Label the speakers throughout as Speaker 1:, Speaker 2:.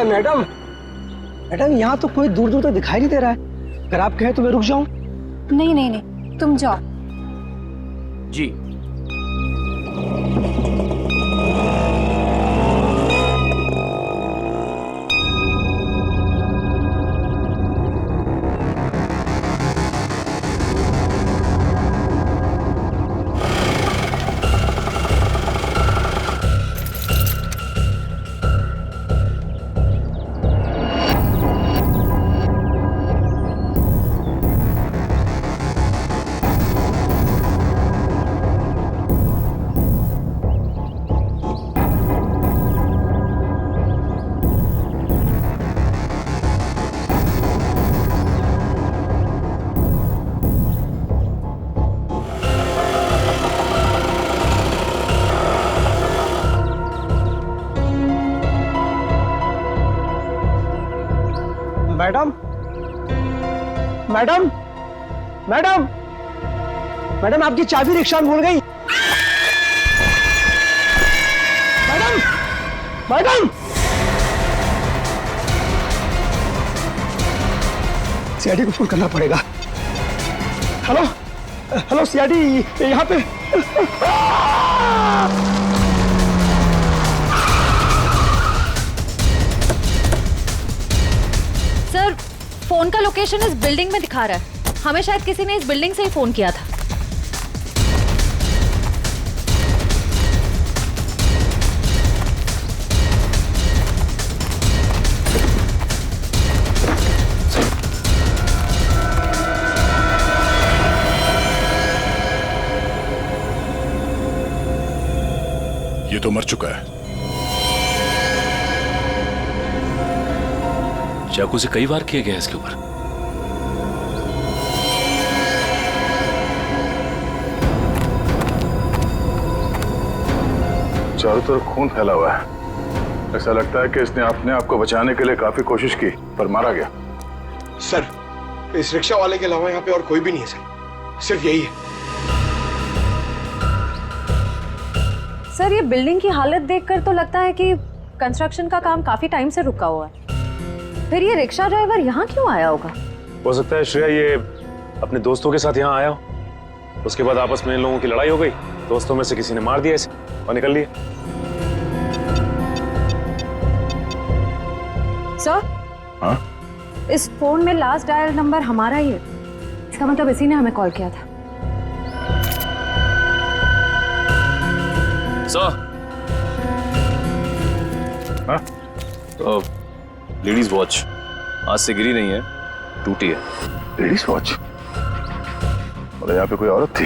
Speaker 1: Madam madam, यहाँ तो कोई दूर दूर तक दिखाई नहीं दे रहा है। अगर आप कहें तो मैं रुक जाऊं?
Speaker 2: नहीं नहीं नहीं, तुम जाओ।
Speaker 3: जी।
Speaker 1: मैडम मैडम मैडम मैडम, आपकी चाबी रिक्शा में भूल गई। मैडम मैडम, सीआईडी को फोन करना पड़ेगा। हेलो हेलो सीआईडी, यहाँ पे।
Speaker 2: सर, फोन का लोकेशन इस बिल्डिंग में दिखा रहा है। हमें शायद किसी ने इस बिल्डिंग से ही फोन किया था।
Speaker 4: ये तो मर चुका है।
Speaker 5: चाकू से कई वार किए गए इसके ऊपर।
Speaker 4: चारों तरफ खून फैला हुआ है। ऐसा लगता है कि इसने अपने आप को बचाने के लिए काफी कोशिश की, पर मारा गया।
Speaker 6: सर, इस रिक्शा वाले के अलावा यहाँ पे और कोई भी नहीं है सर, सिर्फ यही है।
Speaker 2: सर, ये बिल्डिंग की हालत देखकर तो लगता है कि कंस्ट्रक्शन का काम काफी टाइम से रुका हुआ है। फिर ये रिक्शा ड्राइवर यहाँ क्यों आया होगा?
Speaker 7: हो सकता है श्रेया ये अपने दोस्तों के साथ यहाँ आया हो, उसके बाद आपस में इन लोगों की लड़ाई हो गई, दोस्तों में से किसी ने मार दिया इसे और निकल लिए।
Speaker 2: सर,
Speaker 4: हाँ?
Speaker 2: इस फोन में लास्ट डायल नंबर हमारा ही है। इसका मतलब इसी ने हमें कॉल किया था।
Speaker 5: सर,
Speaker 4: हाँ?
Speaker 5: तो लेडीज वॉच आज से गिरी नहीं है, टूटी है।
Speaker 4: Ladies watch? और यहाँ पे कोई औरत थी?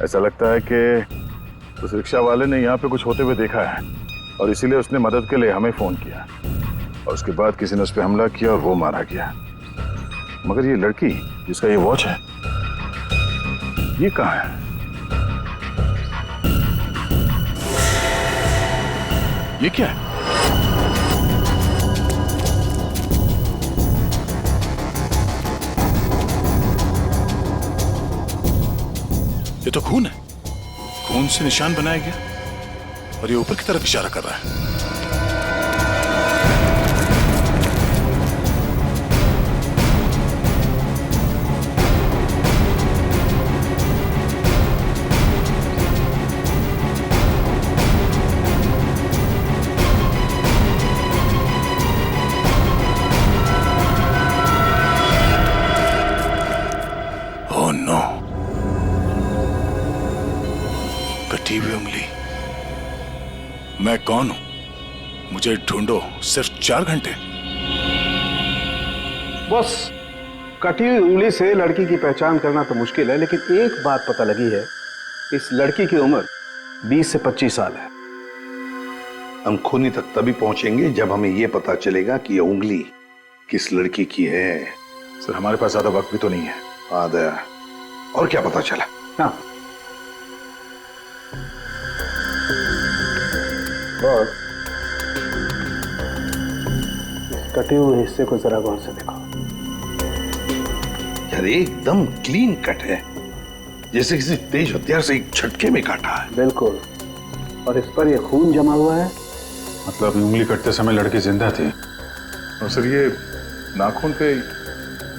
Speaker 4: ऐसा लगता है कि उस रिक्शा वाले ने यहाँ पे कुछ होते हुए देखा है और इसीलिए उसने मदद के लिए हमें फोन किया और उसके बाद किसी ने उस पर हमला किया और वो मारा गया। मगर ये लड़की जिसका ये वॉच है, ये कहाँ है? ये क्या है? ये तो खून है। खून से निशान बनाया गया और ये ऊपर की तरफ इशारा कर रहा है। ओह नो, कटी हुई उंगली। मैं कौन हूं? मुझे ढूंढो सिर्फ 4 घंटे।
Speaker 8: बॉस, कटी हुई उंगली से लड़की की पहचान करना तो मुश्किल है, लेकिन एक बात पता लगी है, इस लड़की की उम्र 20 से 25 साल है।
Speaker 9: हम खूनी तक तभी पहुंचेंगे जब हमें यह पता चलेगा कि यह उंगली किस लड़की की है।
Speaker 4: सर, हमारे पास ज्यादा वक्त भी तो नहीं है।
Speaker 9: हाँ दया, और क्या पता चला?
Speaker 8: हाँ बॉस, कटे हुए हिस्से को जरा गौर से देखो।
Speaker 9: यार एकदम क्लीन कट है, जैसे किसी तेज हथियार से एक झटके में काटा है।
Speaker 8: बिल्कुल, और इस पर यह खून जमा हुआ है
Speaker 4: मतलब उंगली कटते समय लड़की जिंदा थी। और सर ये नाखून पे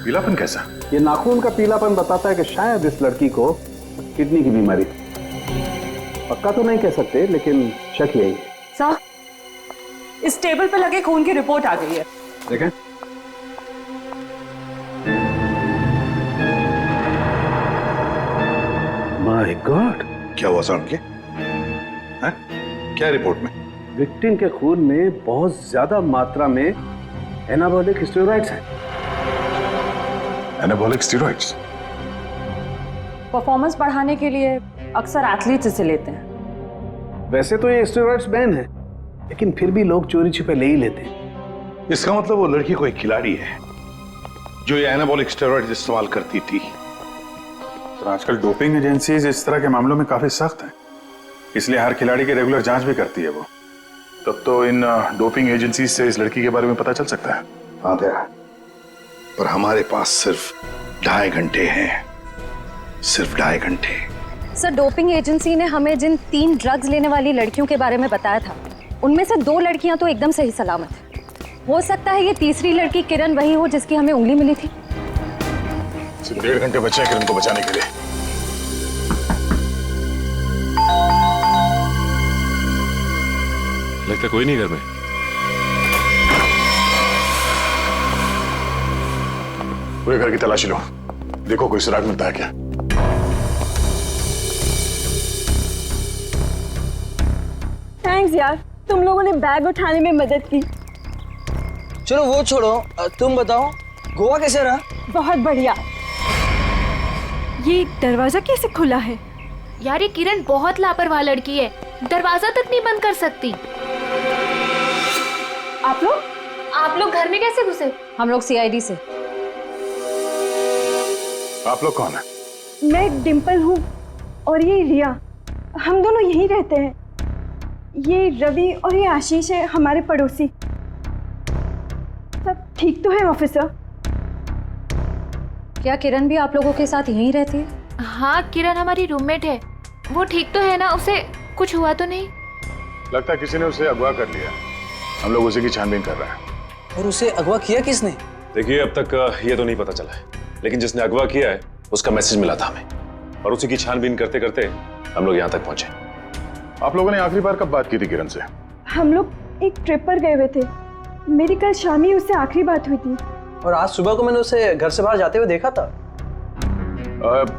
Speaker 4: पीलापन कैसा?
Speaker 8: ये नाखून का पीलापन बताता है कि शायद इस लड़की को किडनी की बीमारी थी। पक्का तो नहीं कह सकते, लेकिन शक यही है।
Speaker 2: सर, इस टेबल पे लगे खून की रिपोर्ट आ गई है।
Speaker 8: देखें। माय गॉड,
Speaker 9: क्या हुआ साहब के? हैं? क्या रिपोर्ट में?
Speaker 8: विक्टिम के खून में बहुत ज्यादा मात्रा में एनाबॉलिक स्टेरॉइड्स हैं।
Speaker 4: Anabolic steroids?
Speaker 2: परफॉर्मेंस बढ़ाने के लिए अक्सर एथलीट्स इसे लेते हैं।
Speaker 8: वैसे तो ये स्टेरॉइड्स बैन है, लेकिन फिर भी लोग चोरी छिपे ले ही लेते हैं।
Speaker 9: इसका मतलब वो लड़की कोई खिलाड़ी है जो ये एनाबॉलिक स्टेरॉइड इस्तेमाल करती थी।
Speaker 4: तो आजकल डोपिंग एजेंसीज इस तरह के मामलों में काफी सख्त हैं, इसलिए हर खिलाड़ी की रेगुलर जांच भी करती है वो। तब तो इन डोपिंग एजेंसीज से इस लड़की के बारे में पता चल सकता है।
Speaker 9: हाँ दया, पर हमारे पास सिर्फ 2.5 घंटे हैं, सिर्फ 2.5 घंटे।
Speaker 2: सर, डोपिंग एजेंसी ने हमें जिन 3 ड्रग्स लेने वाली लड़कियों के बारे में बताया था, उनमें से 2 लड़कियां तो एकदम सही सलामत है। हो सकता है ये तीसरी लड़की किरण वही हो जिसकी हमें उंगली मिली थी।
Speaker 4: सिर्फ 1.5 घंटे बचे हैं किरण को बचाने के लिए।
Speaker 7: लगता कोई नहीं घर में।
Speaker 4: पूरे घर की तलाशी लो, देखो कोई सुराग मिलता है क्या।
Speaker 10: थैंक्स यार, तुम लोगों ने बैग उठाने में मदद की।
Speaker 3: चलो वो छोड़ो, तुम बताओ गोवा कैसे रहा?
Speaker 10: बहुत बढ़िया। ये दरवाजा कैसे खुला है?
Speaker 11: यार ये किरण बहुत लापरवाह लड़की है, दरवाजा तक नहीं बंद कर सकती।
Speaker 10: आप लोग घर में कैसे घुसे?
Speaker 2: हम लोग सीआईडी से।
Speaker 4: आप लोग कौन है?
Speaker 10: मैं डिम्पल हूँ और ये रिया, हम दोनों यहीं रहते हैं। ये रवि और ये आशीष है हमारे पड़ोसी। सब ठीक तो है ऑफिसर?
Speaker 2: क्या किरण भी आप लोगों के साथ यहीं रहती है?
Speaker 11: हाँ, किरण हमारी रूममेट है। वो ठीक तो है ना? उसे कुछ हुआ तो नहीं?
Speaker 4: लगता है किसी ने उसे अगवा कर लिया, हम लोग उसी की छानबीन कर रहे हैं।
Speaker 3: और उसे अगवा किया किसने?
Speaker 7: देखिए अब तक ये तो नहीं पता चला है, लेकिन जिसने अगवा किया है उसका मैसेज मिला था हमें, और उसी की छानबीन करते करते हम लोग यहाँ तक पहुंचे।
Speaker 4: आप लोगों ने आखिरी बार कब बात की थी किरण से?
Speaker 10: हम लोग एक ट्रिप पर गए हुए थे। मेरी कल शाम ही उससे आखिरी बात हुई थी।
Speaker 3: और आज सुबह को मैंने उसे घर से बाहर जाते हुए देखा था।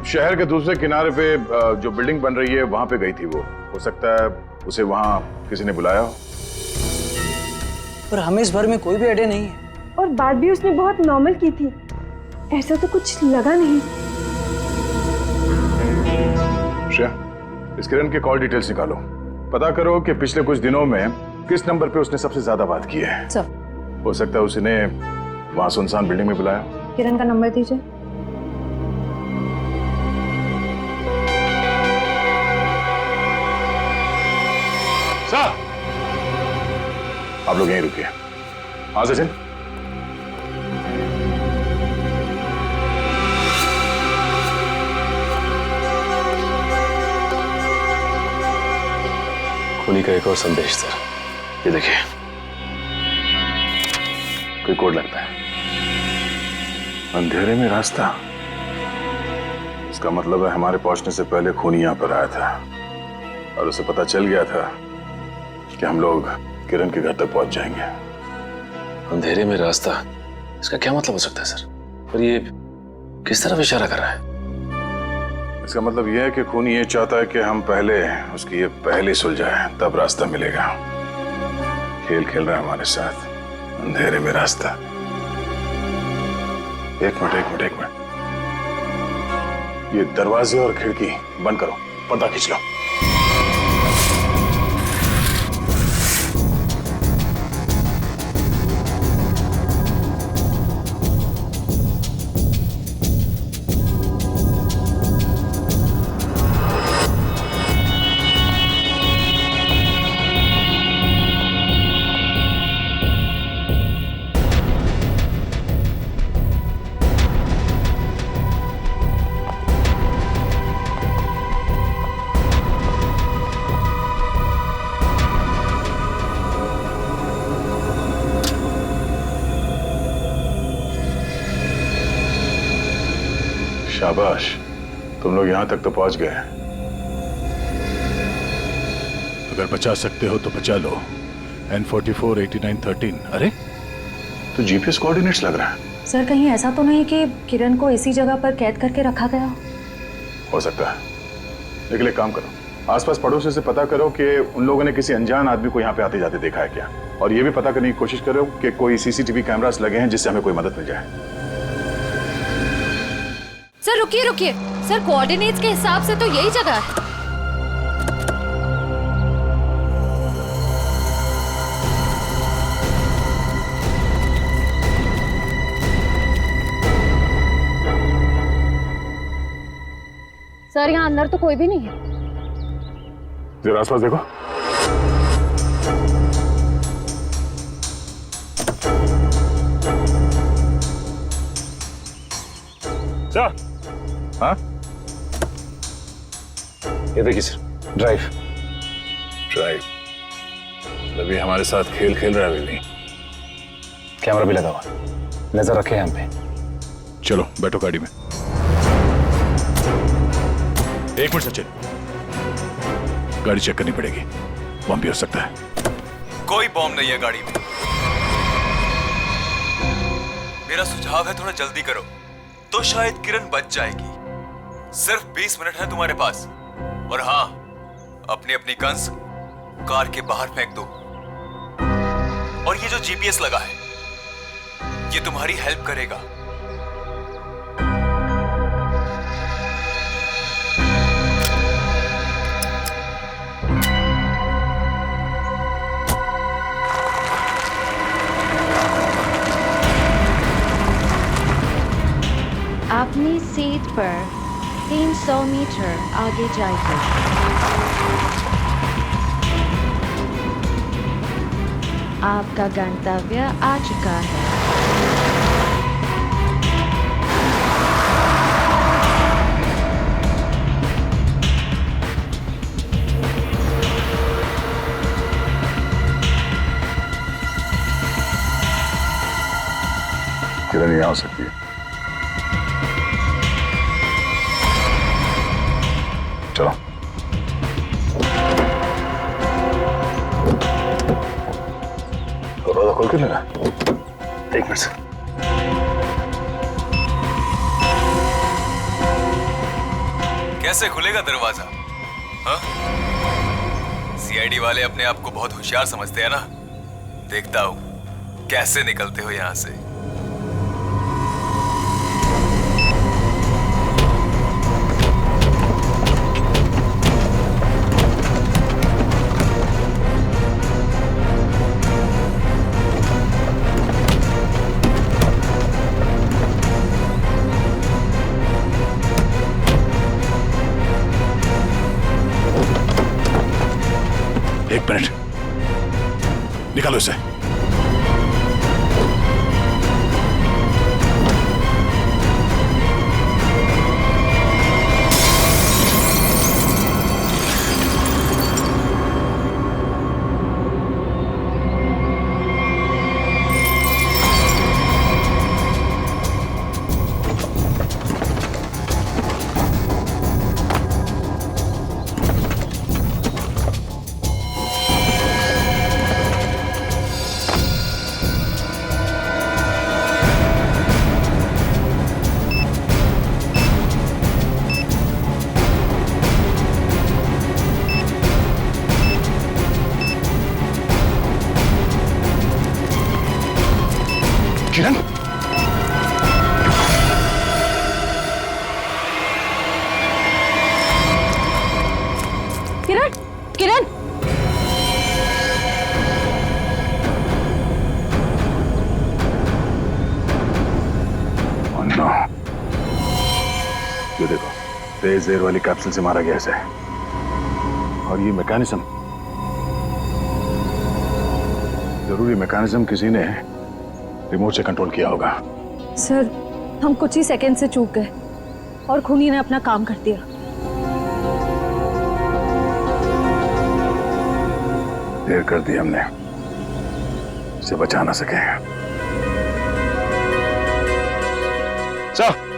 Speaker 4: शहर के दूसरे किनारे पे जो बिल्डिंग बन रही है वहां पे गई थी वो। हो सकता है उसे वहां किसी ने बुलाया हो।
Speaker 3: पर हमें इस बारे में कोई भी आइडिया नहीं है।
Speaker 10: और बात भी उसने बहुत नॉर्मल की थी, ऐसा तो कुछ लगा नहीं।
Speaker 4: श्रेया, इस किरण के कॉल डिटेल्स निकालो, पता करो कि पिछले कुछ दिनों में किस नंबर पे उसने सबसे ज्यादा बात की है।
Speaker 2: सर,
Speaker 4: हो सकता है उसने वहां सुनसान बिल्डिंग में बुलाया।
Speaker 2: किरण का नंबर दीजिए।
Speaker 4: सर, आप लोग यहीं रुकिए। हाँ सचिन,
Speaker 5: खूनी का एक और संदेश सर, ये देखिए, कोई कोड लगता है।
Speaker 4: अंधेरे में रास्ता, इसका मतलब है हमारे पहुंचने से पहले खूनी यहां पर आया था और उसे पता चल गया था कि हम लोग किरण के घर तक पहुंच जाएंगे।
Speaker 5: अंधेरे में रास्ता, इसका क्या मतलब हो सकता है सर? पर ये किस तरफ इशारा कर रहा है?
Speaker 4: इसका मतलब यह है कि खूनी ये चाहता है कि हम पहले उसकी ये पहली सुलझाए, तब रास्ता मिलेगा। खेल खेल रहा है हमारे साथ, अंधेरे में रास्ता। एक मिनट, ये दरवाजे और खिड़की बंद करो, पर्दा खींच लो। शाबाश, तुम लोग यहां तक तो पहुंच गए। अगर बचा सकते हो तो बचा लो। N44 8913। अरे तो जीपीएस कोऑर्डिनेट्स लग रहा है।
Speaker 2: सर कहीं ऐसा तो नहीं कि किरण को इसी जगह पर कैद करके रखा गया
Speaker 4: हो सकता है, लेकिन एक काम करो, आसपास पड़ोसी से पता करो कि उन लोगों ने किसी अनजान आदमी को यहाँ पे आते जाते देखा है क्या, और ये भी पता करने की कोशिश करो कि कोई सीसीटीवी कैमरास लगे हैं जिससे हमें कोई मदद मिल जाए।
Speaker 11: सर रुकिए रुकिए, सर कोऑर्डिनेट्स के हिसाब से तो यही जगह है।
Speaker 2: सर यहाँ अंदर तो कोई भी नहीं है।
Speaker 4: जरा आसपास देखो।
Speaker 7: सर,
Speaker 4: हाँ
Speaker 7: ये देखिए सर, ड्राइव।
Speaker 4: अभी हमारे साथ खेल खेल रहा है अभी भी।
Speaker 7: कैमरा भी लगा हुआ, नजर रखे यहाँ पे।
Speaker 4: चलो बैठो गाड़ी में। एक मिनट सचिन, गाड़ी चेक करनी पड़ेगी, बम भी हो सकता है।
Speaker 12: कोई बॉम्ब नहीं है गाड़ी में। मेरा सुझाव है थोड़ा जल्दी करो तो शायद किरण बच जाएगी। सिर्फ 20 मिनट है तुम्हारे पास। और हाँ, अपनी अपनी गन्स कार के बाहर फेंक दो। और ये जो जीपीएस लगा है, ये तुम्हारी हेल्प करेगा।
Speaker 11: अपनी सीट पर 300 मीटर आगे जाइए। आपका गंतव्य आ चुका है।
Speaker 4: किरण यहाँ हो सकती है। चलो दरवाजा खोल के लेना। एक मिनट से।
Speaker 12: कैसे खुलेगा दरवाजा? हाँ? सीआईडी वाले अपने आप को बहुत होशियार समझते हैं ना। देखता हूं कैसे निकलते हो यहां से।
Speaker 4: एक मिनट, निकालो इसे। किरण,
Speaker 2: किरण, किरण,
Speaker 4: ये देखो, तेज एयर वाली कैप्सूल से मारा गया इसे। और ये मैकेनिज्म, जरूरी मैकेनिज्म किसी ने रिमोट से कंट्रोल किया होगा।
Speaker 2: सर हम कुछ ही सेकंड से चूक गए और खूनी ने अपना काम कर दिया।
Speaker 4: देर कर दी हमने, इसे बचा ना सके।
Speaker 7: सर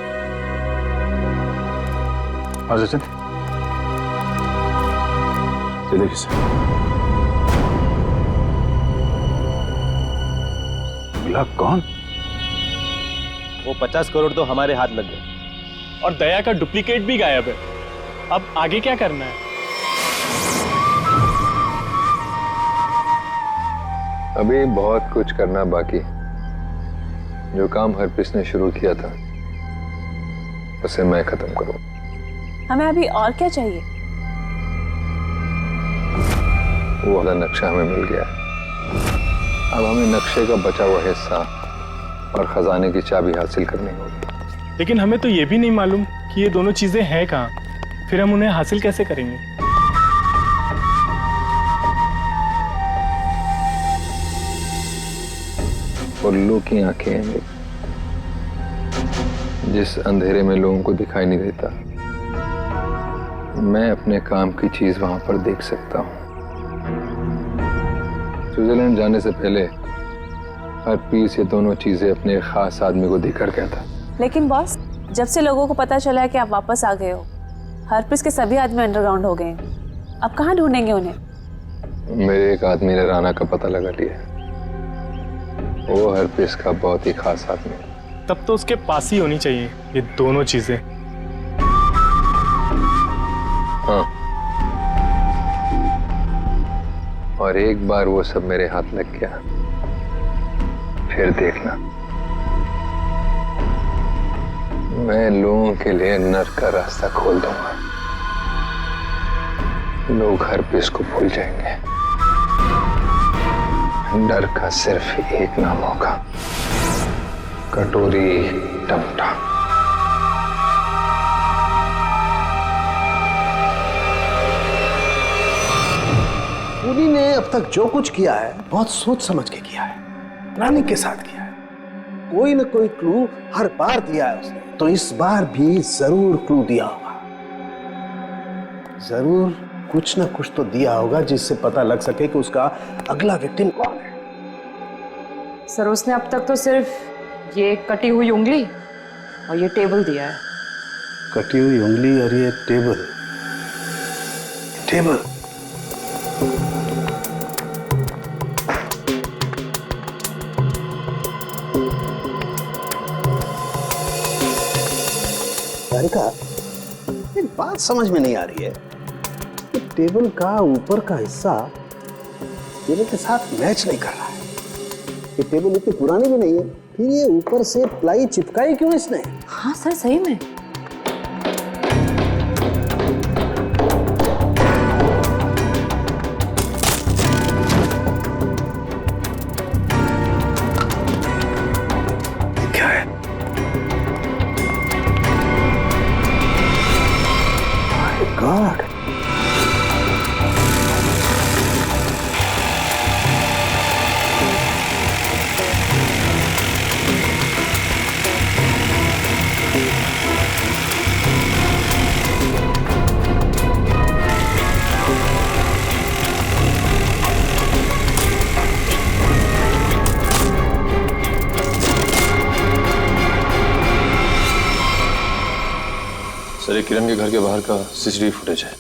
Speaker 4: हाँ सचिन, चलिए किसे मिला? कौन?
Speaker 13: वो 50 करोड़ तो हमारे हाथ लग गए
Speaker 14: और दया का डुप्लीकेट भी गायब है। अब आगे क्या करना है?
Speaker 15: अभी बहुत कुछ करना बाकी। जो काम हरप्रीत ने शुरू किया था उसे मैं खत्म करूं।
Speaker 16: हमें अभी और क्या चाहिए?
Speaker 15: वो वाला नक्शा हमें मिल गया है। अब हमें नक्शे का बचा हुआ हिस्सा और खजाने की चाबी हासिल करनी होगी।
Speaker 14: लेकिन हमें तो ये भी नहीं मालूम कि ये दोनों चीजें हैं कहाँ। फिर हम उन्हें हासिल कैसे करेंगे?
Speaker 15: उल्लू की आंखें हैं मेरी। जिस अंधेरे में लोगों को दिखाई नहीं देता, मैं अपने काम की चीज वहां पर देख सकता हूं। स्विट्जरलैंड जाने से पहले हरप्रीत ये दोनों चीजें अपने खास आदमी को देकर गया था।
Speaker 16: लेकिन बॉस, जब से लोगों को पता चला है कि आप वापस आ गए हो, हरप्रीत के सभी आदमी अंडरग्राउंड हो गए हैं। अब कहाँ ढूंढेंगे उन्हें?
Speaker 15: मेरे एक आदमी ने राना का पता लगा लिया। वो हरप्रीत का बहुत ही खास आदमी है।
Speaker 14: तब तो उसके पास ही होनी चाहिए ये दोनों चीजें।
Speaker 15: हाँ, और एक बार वो सब मेरे हाथ लग गया, फिर देखना मैं लोगों के लिए नर्क का रास्ता खोल दूंगा। लोग हरप्रीत को भूल जाएंगे। डर का सिर्फ एक नाम होगा, कटोरी टमटा।
Speaker 8: खूनी ने अब तक जो कुछ किया है बहुत सोच समझ के किया है, प्लानिंग के साथ किया है। कोई न कोई क्लू हर बार दिया है उसने, तो इस बार भी जरूर क्लू दिया होगा। जरूर कुछ न कुछ तो दिया होगा जिससे पता लग सके कि उसका अगला विक्टिम कौन है।
Speaker 17: सर, उसने अब तक तो सिर्फ ये कटी हुई उंगली और ये टेबल दिया है।
Speaker 8: कटी हुई उंगली और ये टेबल। टेबल का एक बात समझ में नहीं आ रही है कि टेबल का ऊपर का हिस्सा टेबल के साथ मैच नहीं कर रहा है। ये टेबल इतनी पुरानी भी नहीं है, फिर ये ऊपर से प्लाई चिपकाई क्यों इसने?
Speaker 17: हाँ सर, सही में।
Speaker 8: क्या है? God.
Speaker 5: सर, ये किरण के घर के बाहर का सीसीटीवी फुटेज है।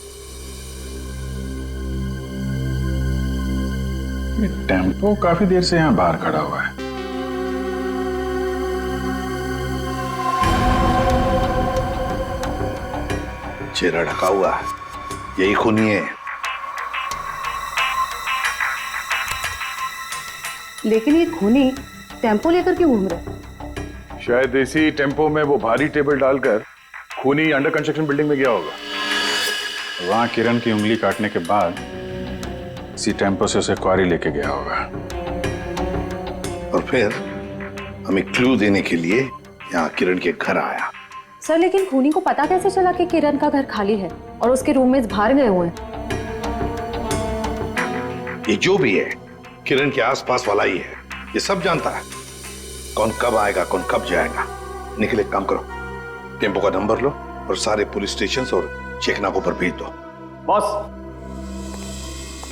Speaker 4: ये टेम्पो काफी देर से यहाँ बाहर खड़ा हुआ है।
Speaker 9: चेहरा ढका हुआ है, यही खूनी है।
Speaker 17: लेकिन ये खूनी टेम्पो लेकर क्यों घूम रहे?
Speaker 4: शायद इसी टेम्पो में वो भारी टेबल डालकर खूनी अंडर कंस्ट्रक्शन बिल्डिंग में गया होगा।
Speaker 18: वहां किरण की उंगली काटने के बाद इसी टेम्पो से उसे क्वारी लेके गया होगा।
Speaker 9: और फिर हमें क्लू देने के लिए यहाँ किरण के घर आया।
Speaker 2: सर, लेकिन खूनी को पता कैसे चला कि किरण का घर खाली है और उसके रूममेट्स बाहर गए हुए हैं?
Speaker 9: ये जो भी है किरण के आसपास वाला ही है, ये सब जानता है कौन कब आएगा, कौन कब जाएगा। निकल, एक काम करो, टेम्पो का नंबर लो और सारे पुलिस स्टेशन और चेकनाकों पर भेज दो।
Speaker 8: बॉस,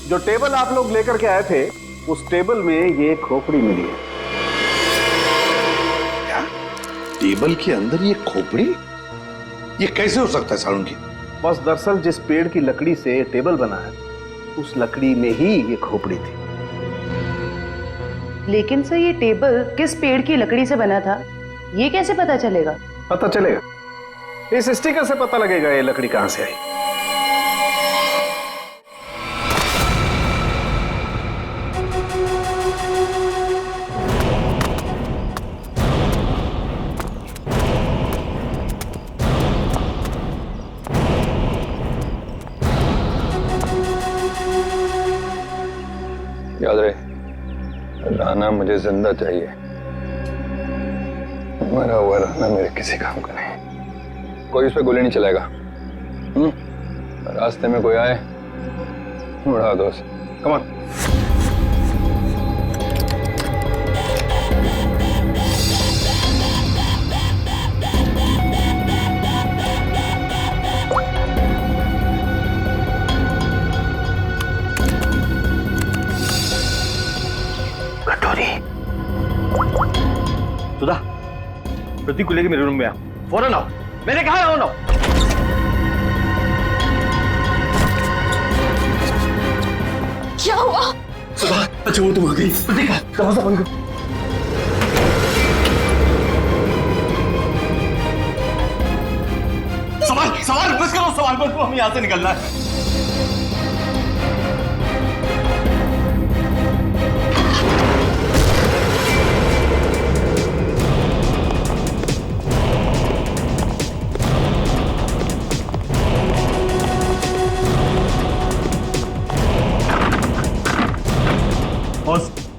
Speaker 8: जो टेबल आप लोग लेकर के आए थे, उस टेबल में ये खोपड़ी मिली है।
Speaker 9: क्या? टेबल के अंदर ये खोपड़ी? ये कैसे हो सकता है सारुण जी?
Speaker 8: बॉस, दरअसल जिस पेड़ की लकड़ी से टेबल बना है उस लकड़ी में ही ये खोपड़ी थी।
Speaker 17: लेकिन सर ये टेबल किस पेड़ की लकड़ी से बना था ये कैसे पता चलेगा?
Speaker 8: पता चलेगा, इस स्टिकर से पता लगेगा ये लकड़ी कहां से आई।
Speaker 15: याद रहे, राना मुझे जिंदा चाहिए। मरा हुआ राना मेरे किसी काम का नहीं। कोई उस पर गोली नहीं चलाएगा। रास्ते में कोई आए उड़ा दो उसे। Come on.
Speaker 13: सुधा, प्रतीक को लेके मेरे रूम में आओ, फौरन आओ। मैंने कहा आओ ना।
Speaker 11: क्या हुआ?
Speaker 13: सुधा, अच्छा वो तुम आ गई। प्रतीक, दरवाजा बंद करो। सवाल बस करो, सवाल बस करो, हमें यहाँ से निकलना है।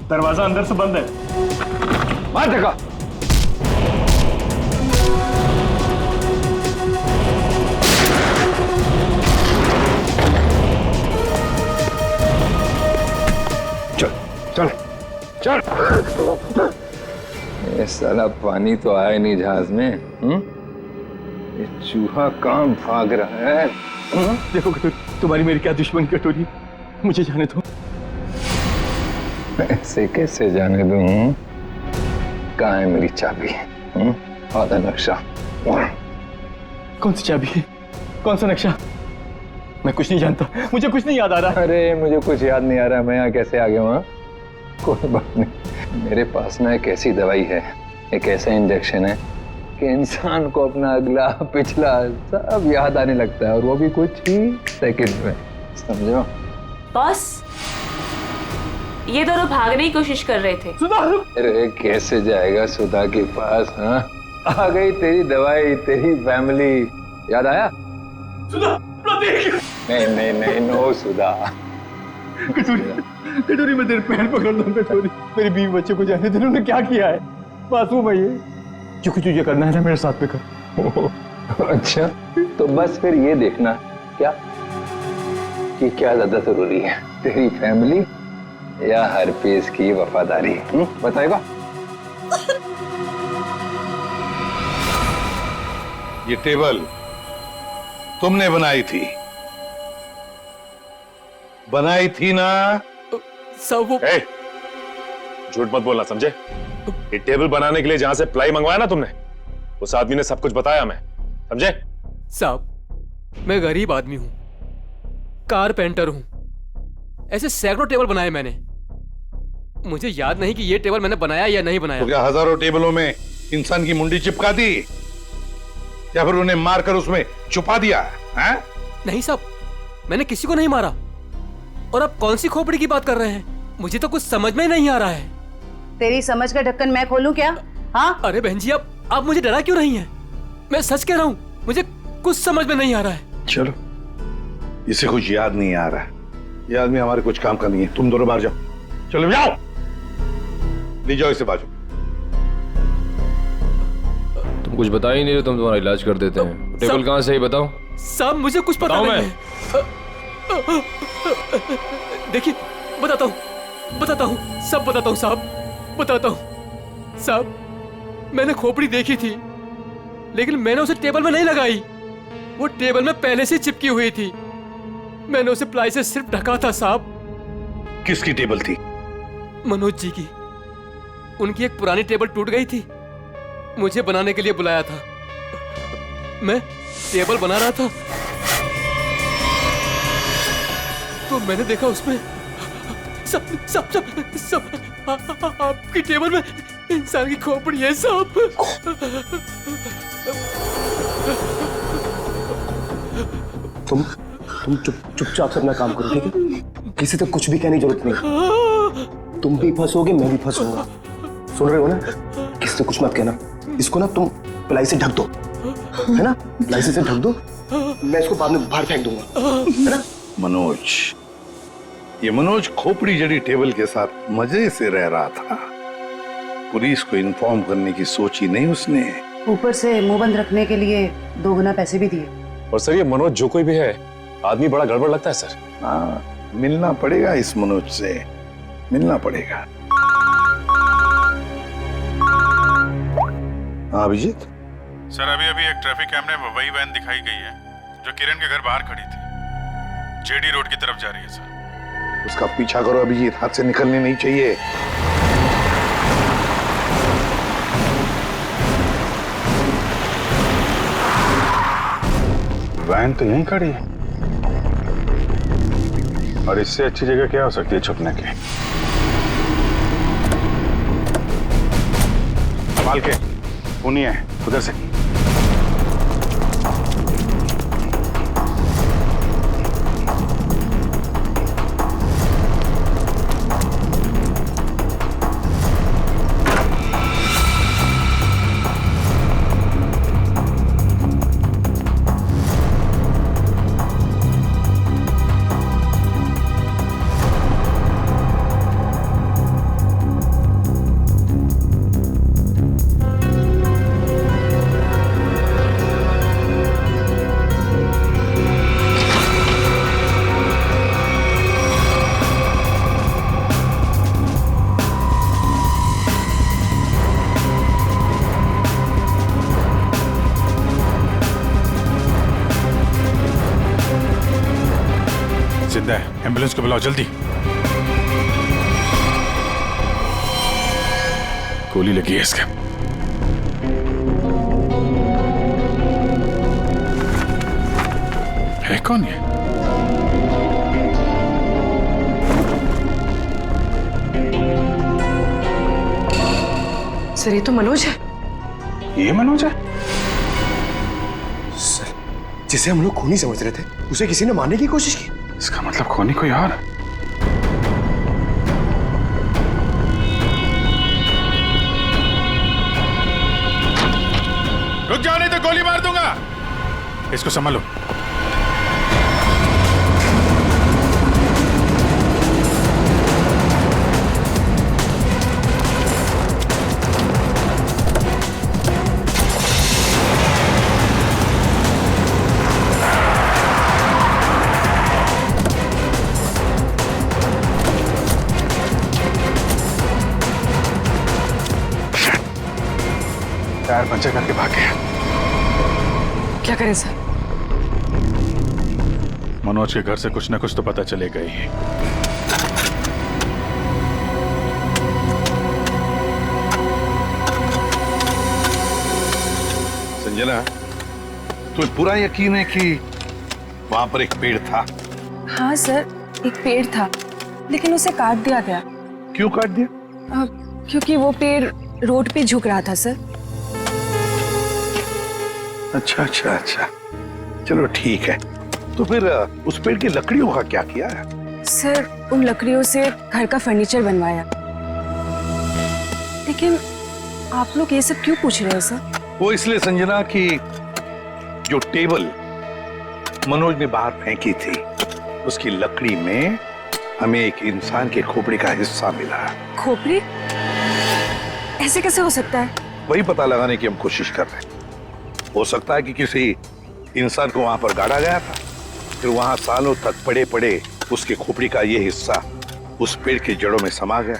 Speaker 14: दरवाजा अंदर से बंद है।
Speaker 13: मार धक्का।
Speaker 15: चल चल चल। ये साला पानी तो आया नहीं जहाज में। ये चूहा कहाँ भाग रहा है?
Speaker 13: देखो कटोरी, तुम्हारी मेरी क्या दुश्मनी कटोरी, मुझे जाने दो।
Speaker 15: ऐसे कैसे जाने दूं? कहाँ है मेरी चाबी? आधा नक्शा।
Speaker 13: कौन सी चाबी है? कौन सा नक्शा? मैं कुछ नहीं जानता, मुझे कुछ नहीं याद आ रहा।
Speaker 15: अरे मुझे कुछ याद नहीं आ रहा, मैं यहाँ कैसे आ गया वहाँ? कोई बात नहीं, मेरे पास ना एक ऐसी दवाई है, एक ऐसा इंजेक्शन है कि इंसान को अपना अगला पिछला सब याद आने लगता है, और वो भी कुछ ही सेकंड में। समझो?
Speaker 16: बॉस, ये दोनों भागने की कोशिश कर रहे थे।
Speaker 15: अरे कैसे जाएगा सुधा के पास? हाँ, आ गई तेरी दवाई, तेरी फैमिली। याद आया?
Speaker 13: सुधा, प्रतीक।
Speaker 15: नहीं नहीं नहीं, नो सुधा।
Speaker 13: कटोरी मैं तेरे पैर पकड़ लूं। कटोरी, मेरी बीवी बच्चे को जाने दे। उन्होंने क्या किया है? मासूम है ये। जो कुछ तुझे करना है ना मेरे साथ में कर।
Speaker 15: अच्छा, तो बस फिर ये देखना क्या कि क्या ज्यादा जरूरी है, तेरी फैमिली या हरपीस की वफादारी? बताएगा?
Speaker 9: ये टेबल तुमने बनाई थी ना?
Speaker 7: सब वो झूठ मत बोलना, समझे? ये टेबल बनाने के लिए जहां से प्लाई मंगवाया ना तुमने, उस आदमी ने सब कुछ बताया, मैं समझे?
Speaker 19: साहब, मैं गरीब आदमी हूं, कारपेंटर हूं, ऐसे सैकड़ों टेबल बनाए मैंने। मुझे याद नहीं कि ये टेबल मैंने बनाया या नहीं बनाया।
Speaker 9: तो क्या हजारों टेबलों में इंसान की मुंडी चिपका दी या फिर उन्हें मारकर उसमें छुपा दिया है?
Speaker 19: नहीं साहब, मैंने किसी को नहीं मारा। और आप कौन सी खोपड़ी की बात कर रहे हैं? मुझे तो कुछ समझ में नहीं आ रहा है।
Speaker 17: तेरी समझ का ढक्कन मैं खोलूं क्या? हाँ?
Speaker 19: अरे बहन जी, आप मुझे डरा क्यों नहीं है? मैं सच कह रहा हूँ, मुझे कुछ समझ में नहीं आ रहा है।
Speaker 9: चलो, इसे कुछ याद नहीं आ रहा है। ये आदमी हमारे कुछ काम का नहीं है। तुम दोनों बाहर जाओ। चलो जाओ, ले जाओ इसे बाजू।
Speaker 5: तुम कुछ बता ही नहीं रहे, तुम तुम्हारा इलाज कर देते हैं। टेबल कहाँ से ही बताओ।
Speaker 19: साहब मुझे कुछ पता नहीं है। देखिए, बताता हूँ, सब बताता हूँ साहब, बताता हूँ। साहब, मैंने खोपड़ी देखी थी, लेकिन मैंने उसे टेबल में नहीं लगाई। वो टेबल में पहले से चिपकी हुई थी। मैंने उसे प्लाई से सिर्फ ढका था साहब।
Speaker 9: किसकी टेबल थी?
Speaker 19: मनोज जी की। उनकी एक पुरानी टेबल टूट गई थी, मुझे बनाने के लिए बुलाया था। मैं टेबल बना रहा था, मैंने देखा उसमें सब सब सब सब आपकी टेबल में इंसान की खोपड़ी है साहब।
Speaker 1: तुम चुपचाप से अपना काम करो, ठीक है? किसी तक कुछ भी कहने की जरूरत नहीं। तुम भी फंसोगे, मैं भी फंसूंगा। सुन रहे हो ना? किसी से कुछ मत कहना। इसको ना तुम प्लाई से ढक दो, है ना? प्लाई से ढक दो, मैं इसको बाद में बाहर फेंक दूंगा, है ना?
Speaker 9: मनोज, ये मनोज खोपड़ी जड़ी टेबल के साथ मजे से रह रहा था। पुलिस को इन्फॉर्म करने की सोची नहीं उसने।
Speaker 17: ऊपर से मुंह बंद रखने के लिए 2 गुना पैसे भी दिए।
Speaker 7: और सर ये मनोज जो कोई भी है, आदमी बड़ा गड़बड़ लगता है सर।
Speaker 9: हाँ, मिलना पड़ेगा इस मनोज से, मिलना पड़ेगा। हाँ अभिजीत।
Speaker 18: सर अभी एक ट्रैफिक कैमरे में वही वैन दिखाई गई है जो किरण के घर बाहर खड़ी थी। जेडी रोड की तरफ जा रही है सर।
Speaker 9: उसका पीछा करो अभिजीत, हाथ से निकलने नहीं चाहिए।
Speaker 18: वैन तो यहीं खड़ी है और इससे अच्छी जगह क्या हो सकती है छुपने की। संभाल के, सुनिए उधर से। जिंदा है, एम्बुलेंस को बुलाओ जल्दी। गोली लगी है इसके। है कौन ये?
Speaker 17: सर ये तो मनोज है।
Speaker 18: ये मनोज है?
Speaker 1: सर, जिसे हम लोग खूनी समझ रहे थे, उसे किसी ने मारने की कोशिश की।
Speaker 18: इसका मतलब खूनी कोई और है। रुक जाओ नहीं तो गोली मार दूंगा। इसको संभालो। टायर पंचर करके भाग गया।
Speaker 17: क्या करें सर?
Speaker 18: मनोज के घर से कुछ ना कुछ तो पता चलेगा ही।
Speaker 9: संजना, तुम्हें पूरा यकीन है कि वहां पर एक पेड़ था?
Speaker 10: हाँ सर, एक पेड़ था, लेकिन उसे काट दिया गया।
Speaker 9: क्यों काट दिया?
Speaker 10: क्योंकि वो पेड़ रोड पे झुक रहा था सर।
Speaker 9: अच्छा अच्छा अच्छा, चलो ठीक है। तो फिर उस पेड़ की लकड़ियों का क्या किया है?
Speaker 10: सर उन लकड़ियों से घर का फर्नीचर बनवाया। लेकिन आप लोग ये सब क्यों पूछ रहे हैं सर?
Speaker 9: वो इसलिए संजना कि जो टेबल मनोज ने बाहर फेंकी थी, उसकी लकड़ी में हमें एक इंसान के खोपड़ी का हिस्सा मिला।
Speaker 10: खोपड़ी? ऐसे कैसे हो सकता है?
Speaker 9: वही पता लगाने की हम कोशिश कर रहे हैं। हो सकता है कि किसी इंसान को वहां पर गाड़ा गया था, फिर वहां सालों तक पड़े पड़े उसके खोपड़ी का ये हिस्सा उस पेड़ की जड़ों में समा गया,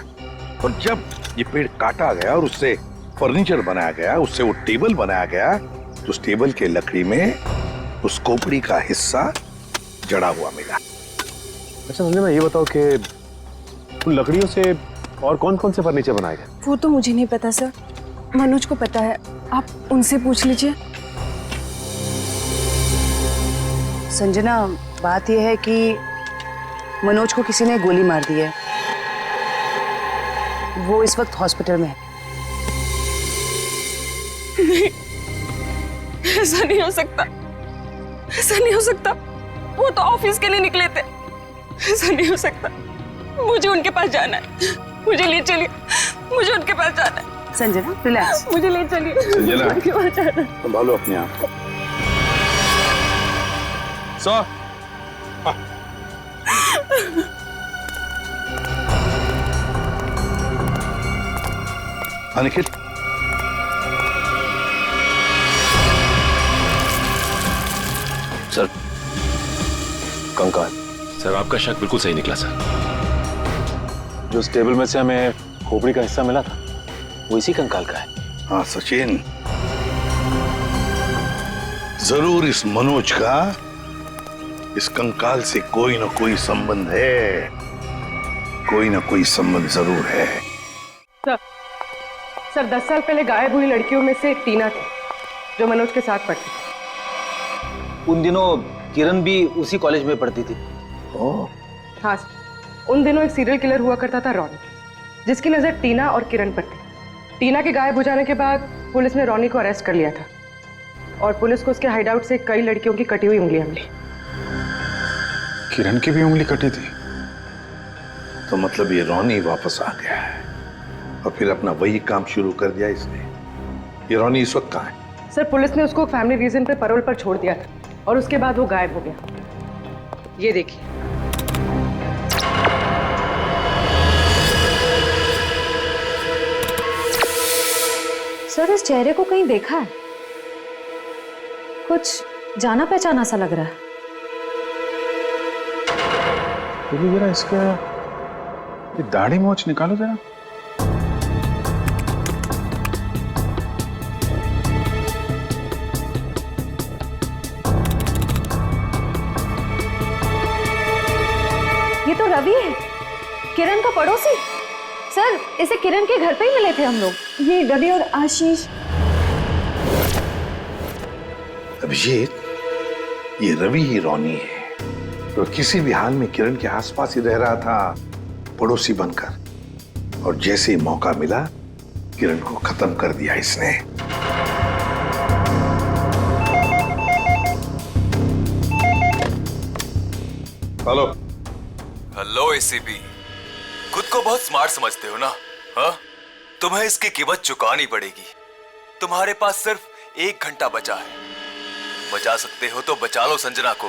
Speaker 9: और जब ये पेड़ काटा गया और उससे फर्नीचर बनाया गया, उससे वो टेबल बनाया गया, तो उस टेबल के लकड़ी में उस खोपड़ी का हिस्सा जड़ा हुआ मिला।
Speaker 13: अच्छा संजय, मैं ये बताओ कि उन लकड़ियों से और कौन कौन से फर्नीचर बनाए गए?
Speaker 10: वो तो मुझे नहीं पता सर, मनोज को पता है, आप उनसे पूछ लीजिए।
Speaker 17: संजना, बात यह है कि
Speaker 20: मनोज को किसी ने गोली मार दी है। वो इस वक्त हॉस्पिटल में है।
Speaker 10: नहीं, ऐसा नहीं हो सकता, ऐसा नहीं हो सकता। वो तो ऑफिस के लिए निकले थे। ऐसा नहीं हो सकता। मुझे उनके पास जाना है, मुझे ले चलिए, मुझे उनके पास जाना है।
Speaker 20: संजना रिलैक्स,
Speaker 10: मुझे ले चलिए,
Speaker 9: संजना,
Speaker 10: उनके पास जाना है।
Speaker 9: संभालो अपने आप को। निखिल,
Speaker 5: सर कंकाल। सर आपका शक बिल्कुल सही निकला सर। जो उस टेबल में से हमें खोपड़ी का हिस्सा मिला था वो इसी कंकाल का है।
Speaker 9: हाँ सचिन, जरूर इस मनोज का इस कंकाल से कोई ना कोई संबंध है, कोई ना कोई संबंध जरूर है।
Speaker 17: सर 10 साल पहले गायब हुई लड़कियों में से टीना थी जो मनोज के साथ पढ़ती थी।
Speaker 3: उन दिनों किरण भी उसी कॉलेज में पढ़ती थी।
Speaker 17: हाँ सर, उन दिनों एक सीरियल किलर हुआ करता था रॉनी, जिसकी नजर टीना और किरण पर थी। टीना के गायब हो जाने के बाद पुलिस ने रॉनी को अरेस्ट कर लिया था और पुलिस को उसके हाइडआउट से कई लड़कियों की कटी हुई उंगलियां मिली।
Speaker 9: किरण की भी उंगली कटी थी? तो मतलब ये रॉनी वापस आ गया है और फिर अपना वही काम शुरू कर दिया इसने। ये रॉनी इस वक्त कहाँ है?
Speaker 17: सर पुलिस ने उसको फैमिली रीजन पे पैरोल पर छोड़ दिया था और उसके बाद वो गायब हो गया। ये देखिए।
Speaker 2: सर इस चेहरे को कहीं देखा है, कुछ जाना पहचाना सा लग रहा है।
Speaker 18: जरा इसका ये दाढ़ी मोछ निकालो जरा।
Speaker 2: ये तो रवि है, किरण का पड़ोसी। सर इसे किरण के घर पे ही मिले थे हम लोग।
Speaker 10: ये रवि और आशीष।
Speaker 9: अभिजीत, ये रवि ही रॉनी है। तो किसी भी हाल में किरण के आसपास ही रह रहा था, पड़ोसी बनकर, और जैसे ही मौका मिला किरण को खत्म कर दिया इसने। हेलो
Speaker 12: हेलो एसीपी, खुद को बहुत स्मार्ट समझते हो ना? हाँ, तुम्हें इसकी कीमत चुकानी पड़ेगी। तुम्हारे पास सिर्फ 1 घंटा बचा है। बचा सकते हो तो बचा लो संजना को।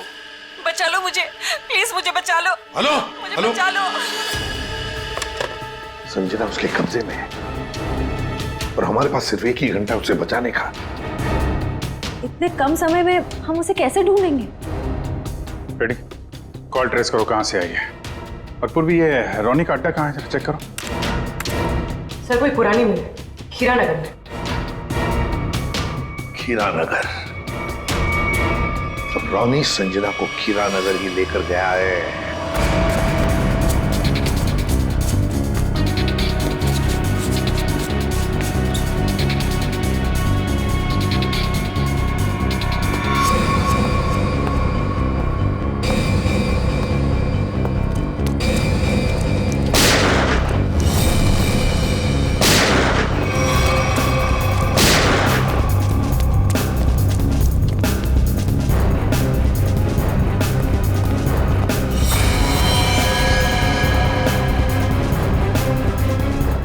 Speaker 10: बचा लो मुझे, प्लीज मुझे बचा लो।
Speaker 9: हेलो
Speaker 10: मुझे
Speaker 9: हेलो,
Speaker 10: बचा लो।
Speaker 9: संजना उसके कब्जे में है और हमारे पास सिर्फ 1 ही घंटा उसे बचाने का।
Speaker 2: इतने कम समय में हम उसे कैसे ढूंढेंगे?
Speaker 18: रेडी, कॉल ट्रेस करो कहाँ से आई है। और पूर्वी ये रॉनी का अड्डा कहाँ है, चेक करो।
Speaker 17: सर कोई पुरानी मिल है, खीरा नगर में।
Speaker 9: खीरा नगर? तब रॉनी संजना को खीरा नगर ही लेकर गया है।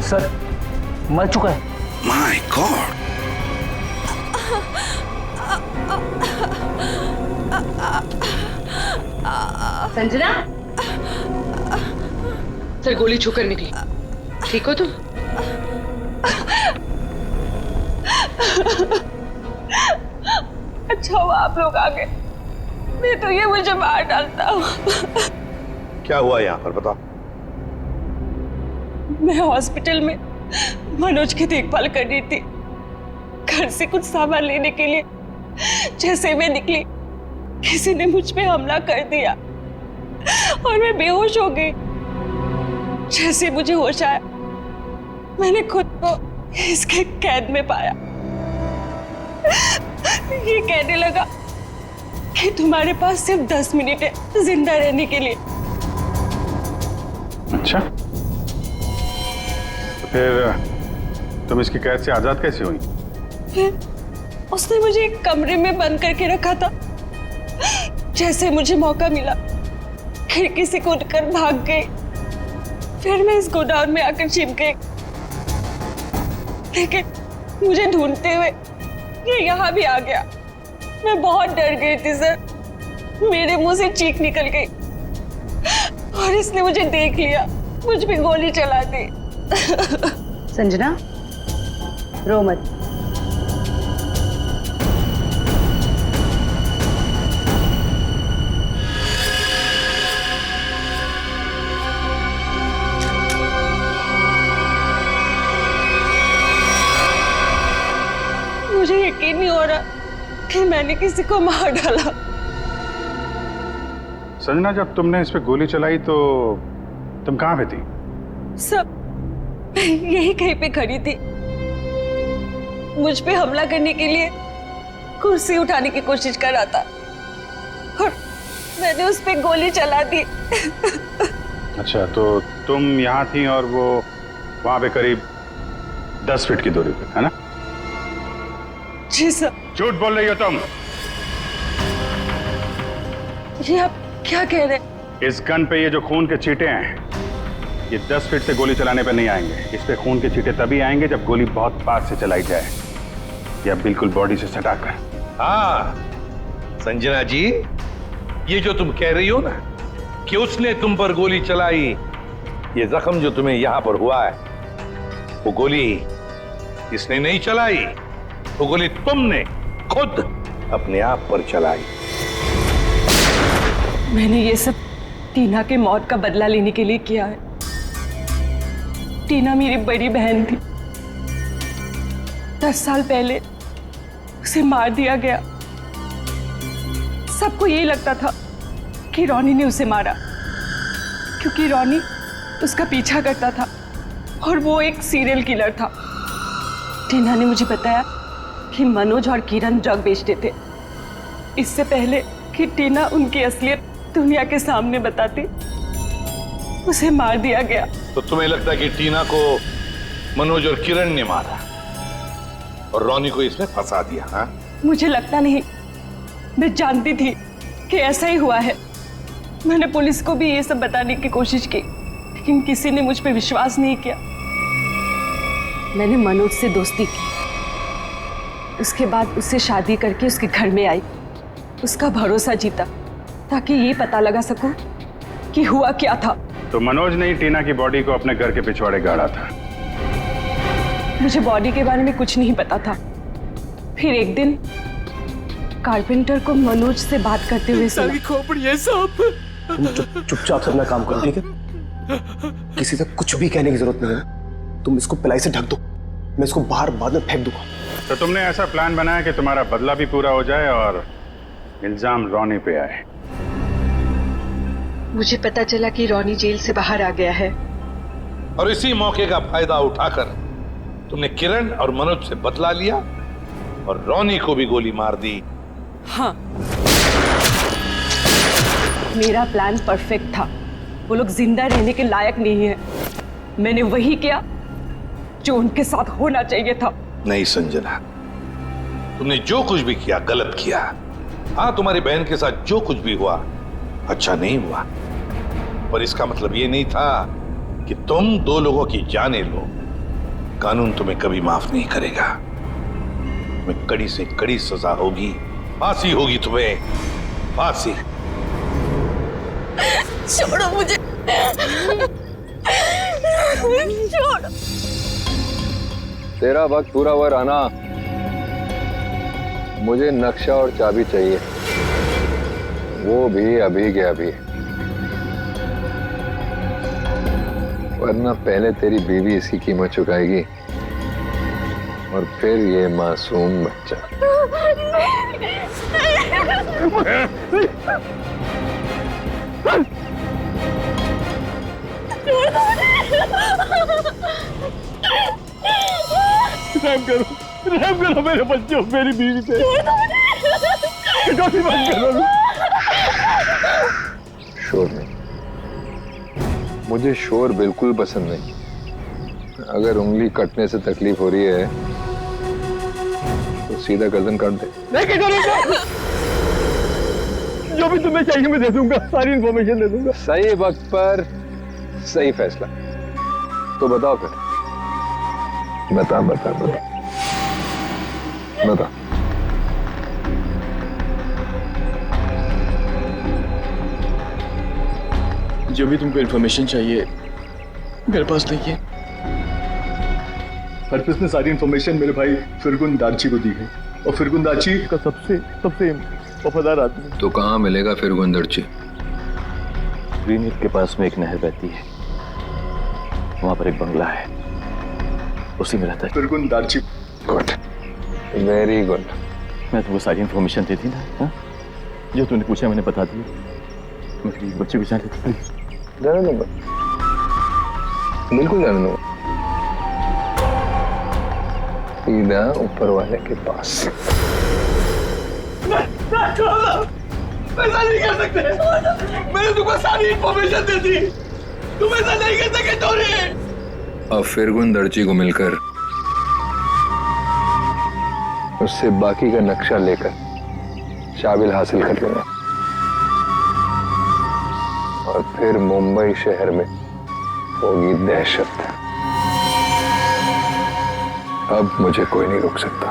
Speaker 3: सर मर चुका है।
Speaker 9: My God.
Speaker 17: संजना, सर गोली छूकर निकली। ठीक हो तुम?
Speaker 10: अच्छा हुआ आप लोग आ गए, नहीं तो ये मुझे मार डालता।
Speaker 9: क्या हुआ यहाँ पर, बताओ।
Speaker 10: मैं हॉस्पिटल में मनोज की देखभाल कर रही थी। घर से कुछ सामान लेने के लिए जैसे मैं निकली, किसी ने मुझ पे हमला कर दिया और मैं बेहोश हो गई। जैसे मुझे होश आया, मैंने खुद को इसके कैद में पाया। ये कहने लगा कि तुम्हारे पास सिर्फ 10 मिनट है जिंदा रहने के लिए।
Speaker 9: अच्छा, तो फिर तुम इसकी कैद से आजाद कैसे हुई?
Speaker 10: फिर उसने मुझे एक कमरे में बंद करके रखा था। जैसे मुझे मौका मिला खिड़की से कूदकर भाग गई। फिर मैं इस गोडाउन में आकर छिप गई, लेकिन मुझे ढूंढते हुए ये यहाँ भी आ गया। मैं बहुत डर गई थी सर, मेरे मुंह से चीख निकल गई और इसने मुझे देख लिया, मुझ पे गोली चला दी।
Speaker 20: संजना, रो मत।
Speaker 10: मुझे यकीन नहीं हो रहा कि मैंने किसी को मार डाला।
Speaker 9: संजना, जब तुमने इस पे गोली चलाई तो तुम कहाँ पे थी?
Speaker 10: सब यही कहीं पे खड़ी थी। मुझ पे हमला करने के लिए कुर्सी उठाने की कोशिश कर रहा था और मैंने उस पे गोली चला दी।
Speaker 9: अच्छा, तो तुम यहाँ थी और वो वहां पे करीब 10 फीट की दूरी पे, है ना?
Speaker 10: जी सर।
Speaker 9: झूठ बोल रही हो तुम।
Speaker 10: ये आप क्या कह रहे हैं?
Speaker 9: इस गन पे ये जो खून के छींटे हैं, ये 10 फीट से गोली चलाने पे नहीं आएंगे। इस पे खून के छींटे तभी आएंगे जब गोली बहुत पास से चलाई जाए, या बिल्कुल बॉडी से सटाकर।
Speaker 8: हाँ संजना जी, ये जो तुम कह रही हो ना कि उसने तुम पर गोली चलाई, ये जख्म जो तुम्हें यहां पर हुआ है, वो गोली इसने नहीं चलाई, वो गोली तुमने खुद अपने आप पर चलाई।
Speaker 10: मैंने ये सब टीना के मौत का बदला लेने के लिए किया है। टीना मेरी बड़ी बहन थी। 10 साल पहले उसे मार दिया गया। सबको यही लगता था कि रॉनी ने उसे मारा, क्योंकि रॉनी उसका पीछा करता था और वो एक सीरियल किलर था। टीना ने मुझे बताया कि मनोज और किरण ड्रग बेचते थे। इससे पहले कि टीना उनकी असलियत दुनिया के सामने बताती, उसे मार दिया गया।
Speaker 8: तो तुम्हें लगता है कि टीना को मनोज और किरण ने मारा और रॉनी को इसमें फंसा दिया? हाँ,
Speaker 10: मुझे लगता नहीं, मैं जानती थी कि ऐसा ही हुआ है। मैंने पुलिस को भी ये सब बताने की कोशिश की, लेकिन किसी ने मुझ पे विश्वास नहीं किया। मैंने मनोज से दोस्ती की, उसके बाद उससे शादी करके उसके घर में आई, उसका भरोसा जीता ताकि ये पता लगा सकूं कि हुआ क्या था।
Speaker 9: तो मनोज ने ही टीना की बॉडी को अपने घर के पिछवाड़े गाड़ा था।
Speaker 10: मुझे बॉडी के बारे में कुछ नहीं पता था। फिर एक दिन कारपेंटर को मनोज से बात करते हुए सुना।
Speaker 19: खोपड़ी है साहब।
Speaker 1: तुम चुपचाप से अपना काम करो, ठीक है? किसी से कुछ भी कहने की जरूरत नहीं है। तुम इसको पिलाई से ढक दो, मैं इसको बाहर बाद में फेंक दूंगा।
Speaker 9: तो तुमने ऐसा प्लान बनाया कि तुम्हारा बदला भी पूरा हो जाए और इल्जाम रॉनी पे आए।
Speaker 10: मुझे पता चला कि रॉनी जेल से बाहर आ गया है
Speaker 8: और इसी मौके का फायदा उठाकर तुमने किरण और मनोज से बदला लिया और रॉनी को भी गोली मार दी।
Speaker 10: हाँ, मेरा प्लान परफेक्ट था। वो लोग जिंदा रहने के लायक नहीं है। मैंने वही किया जो उनके साथ होना चाहिए था।
Speaker 8: नहीं संजना, तुमने जो कुछ भी किया गलत किया। हाँ, तुम्हारी बहन के साथ जो कुछ भी हुआ अच्छा नहीं हुआ, पर इसका मतलब ये नहीं था कि तुम 2 लोगों की जानें लो। कानून तुम्हें कभी माफ नहीं करेगा। तुम्हें कड़ी से कड़ी सजा होगी, फांसी होगी तुम्हें, फांसी।
Speaker 10: छोड़ो मुझे, छोड़ो।
Speaker 15: तेरा वक्त पूरा हुआ राना, मुझे नक्शा और चाबी चाहिए, वो भी अभी के अभी, वरना पहले तेरी बीवी इसकी कीमत चुकाएगी और फिर ये मासूम बच्चा।
Speaker 13: रहम करो मेरे बच्चों, मेरी बीवी पे। गोली बंद करो।
Speaker 15: शोर नहीं, मुझे शोर बिल्कुल पसंद नहीं। अगर उंगली कटने से तकलीफ हो रही है तो सीधा गर्दन काट दे।
Speaker 13: जो भी तुम्हें चाहिए मैं दे दूंगा, सारी इंफॉर्मेशन दे दूंगा।
Speaker 15: सही वक्त पर सही फैसला। तो बताओ फिर, बता बता बता बता।
Speaker 19: जो भी तुमको इन्फॉर्मेशन चाहिए मेरे पास नहीं है।
Speaker 13: हरप्रीत ने सारी इंफॉर्मेशन मेरे भाई फिरगुन दार्ची को दी है, और फिरगुन दार्ची का सबसे वफादार आदमी।
Speaker 15: तो कहाँ मिलेगा फिरगुन दार्ची?
Speaker 5: ग्रीन हिल के पास में एक नहर बहती है, वहां पर एक बंगला है, उसी में रहता है
Speaker 13: फिरगुन दार्ची।
Speaker 15: Good, very good.
Speaker 5: मैं तुमको सारी इंफॉर्मेशन दे दी ना? हा? जो तूने पूछा मैंने बता दिया। मेरे बच्चे को जाने दे प्लीज।
Speaker 15: जाने दूंगा, बिल्कुल जाने दूंगा। सीधा ऊपर वाले के पास।
Speaker 13: ऐसा नहीं कर सकते, मैंने तुमको सारी इंफॉर्मेशन दे दी, तुम ऐसा नहीं कर सके तोरे।
Speaker 15: अब फिरगुन दर्जी को मिलकर उससे बाकी का नक्शा लेकर शाबिल हासिल कर लूंगा, और फिर मुंबई शहर में होगी दहशत। अब मुझे कोई नहीं रोक सकता।